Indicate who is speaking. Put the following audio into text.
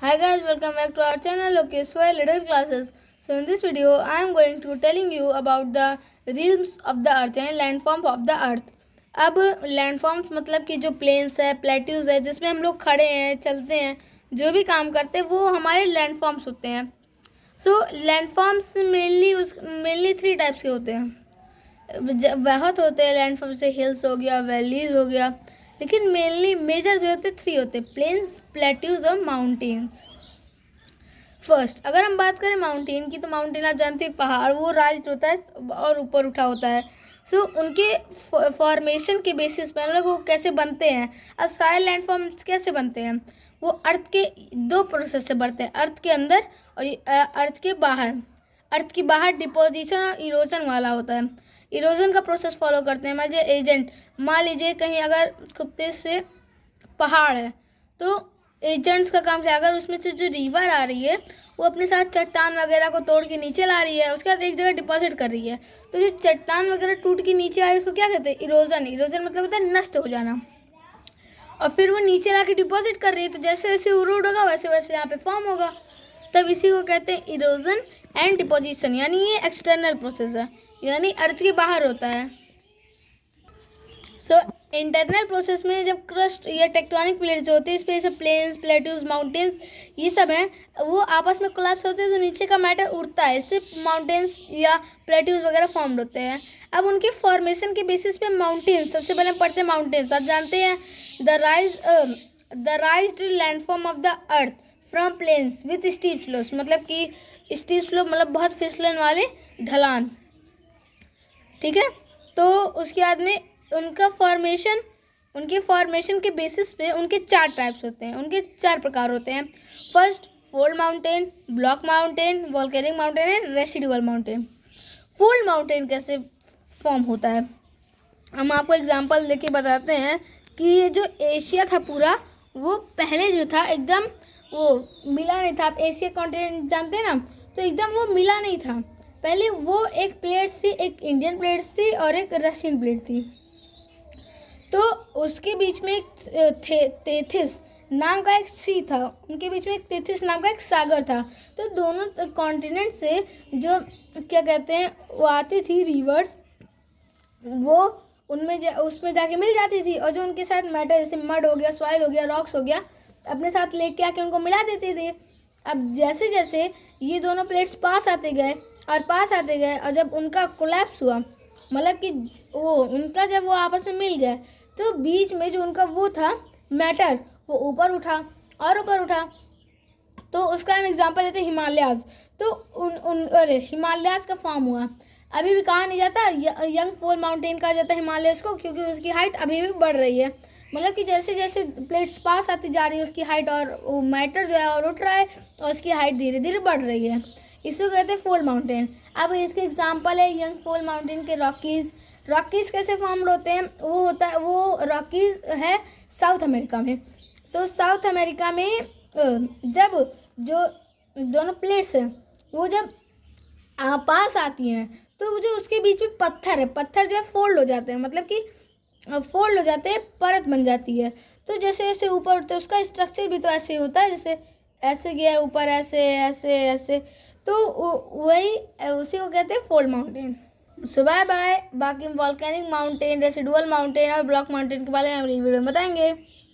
Speaker 1: Hi guys, welcome back to our channel Lokeshwar Little Classes. So in this video I am going to telling you about the realms of the earth यानी landform of the अर्थ. अब landforms मतलब कि जो planes है, plateaus है, जिसमें हम लोग खड़े हैं, चलते हैं, जो भी काम करते हैं, वो हमारे लैंडफॉर्म्स होते हैं. सो लैंडफॉर्म्स मेनली 3 टाइप्स के होते हैं. बहुत होते हैं लैंडफॉर्म, से हिल्स हो गया, वैलीज हो गया, लेकिन मेनली मेजर जो होते 3 होते हैं: प्लेन्स, प्लेट्यूज और माउंटेन्स. फर्स्ट अगर हम बात करें माउंटेन की, तो माउंटेन आप जानते हैं पहाड़, वो राइज होता है और ऊपर उठा होता है. सो उनके फॉर्मेशन के बेसिस पे हम लोग वो कैसे बनते हैं. अब सारे लैंडफॉर्म्स कैसे बनते हैं, वो अर्थ के 2 प्रोसेस से बनते हैं: अर्थ के अंदर और अर्थ के बाहर. अर्थ के बाहर डिपोजिशन और इरोजन वाला होता है. इरोजन का प्रोसेस फॉलो करते हैं हमारे एजेंट. मान लीजिए कहीं अगर कुत्ते से पहाड़ है, तो एजेंट्स का काम क्या, अगर उसमें से जो रिवर आ रही है वो अपने साथ चट्टान वगैरह को तोड़ के नीचे ला रही है, उसके बाद एक जगह डिपॉजिट कर रही है, तो जो चट्टान वगैरह टूट के नीचे आ रही है उसको क्या कहते हैं, इरोजन. इरोजन मतलब होता है नष्ट हो जाना. और फिर वो नीचे ला के डिपॉजिट कर रही है, तो जैसे जैसे इरोड होगा वैसे वैसे यहाँ पे फॉर्म होगा, तब इसी को कहते हैं इरोजन एंड डिपोजिशन. यानी ये एक्सटर्नल प्रोसेस है, यानी अर्थ के बाहर होता है. सो इंटरनल प्रोसेस में जब क्रस्ट या टेक्टोनिक प्लेट्स जो होती है, स्पेस प्लेन्स, प्लेट्यूज, माउंटेन्स, ये सब हैं, वो आपस में कोलैप्स होते हैं, तो नीचे का मैटर उड़ता है, इससे माउंटेन्स या प्लेट्यूज वगैरह फॉर्म होते हैं. अब उनके फॉर्मेशन के बेसिस पे माउंटेन्स, सबसे पहले पढ़ते हैं माउंटेन्स. आप जानते हैं the raised landform of the earth from plains with steep slopes, मतलब कि स्टीप स्लोप मतलब बहुत फिसलन वाले ढलान. ठीक है, तो उसके बाद में उनके फॉर्मेशन के बेसिस पे उनके 4 टाइप्स होते हैं, उनके 4 प्रकार होते हैं. First fold mountain, block mountain, volcanic mountain and residual mountain. Fold mountain कैसे फॉर्म होता है, हम आपको एग्जांपल देके बताते हैं कि ये जो एशिया था पूरा, वो पहले जो था एकदम वो मिला नहीं था. आप एशिया कॉन्टिनेंट जानते हैं ना, तो एकदम वो मिला नहीं था. पहले वो एक प्लेट थी, एक इंडियन प्लेट थी और एक रशियन प्लेट थी. तो उसके बीच में एक तेथिस नाम का एक सी था, उनके बीच में एक तेथिस नाम का एक सागर था. तो दोनों कॉन्टिनेंट से जो क्या कहते हैं वो आती थी रिवर्स, वो उसमें जाके मिल जाती थी, और जो उनके साथ मैटर जैसे मड हो गया, सॉइल हो गया, रॉक्स हो गया, अपने साथ लेके आके उनको मिला देते थे. अब जैसे जैसे ये दोनों प्लेट्स पास आते गए, और जब उनका कोलैप्स हुआ, मतलब कि वो उनका जब वो आपस में मिल गए, तो बीच में जो उनका वो था मैटर, वो ऊपर उठा और ऊपर उठा. तो उसका हम एग्जांपल लेते हैं हिमालयाज़. तो हिमालयाज़ का फॉर्म हुआ. अभी भी कहा नहीं जाता यंग फोल माउंटेन कहा जाता है हिमालयाज़ को, क्योंकि उसकी हाइट अभी भी बढ़ रही है. मतलब कि जैसे जैसे प्लेट्स पास आती जा रही है, उसकी हाइट और मैटर जो है और उठ रहा है, और उसकी हाइट धीरे धीरे बढ़ रही है. इसको कहते हैं फोल्ड माउंटेन. अब इसके एग्जांपल है यंग फोल्ड माउंटेन के रॉकीज़. रॉकीज़ कैसे फॉर्म होते हैं, वो रॉकीज़ है साउथ अमेरिका में. तो साउथ अमेरिका में जब जो दोनों प्लेट्स हैं वो जब पास आती हैं, तो जो उसके बीच में पत्थर जो है फोल्ड हो जाते हैं, मतलब कि फोल्ड हो जाते हैं, परत बन जाती है. तो जैसे जैसे ऊपर उठते हैं, उसका स्ट्रक्चर भी तो ऐसे ही होता है, जैसे ऐसे गया ऊपर, ऐसे ऐसे ऐसे. तो वही उसी को कहते हैं फोल्ड माउंटेन. सो बाय बाय. बाकी वॉल्केनिक माउंटेन, रेसिडुअल माउंटेन और ब्लॉक माउंटेन के बारे में हम अगली वीडियो में बताएंगे.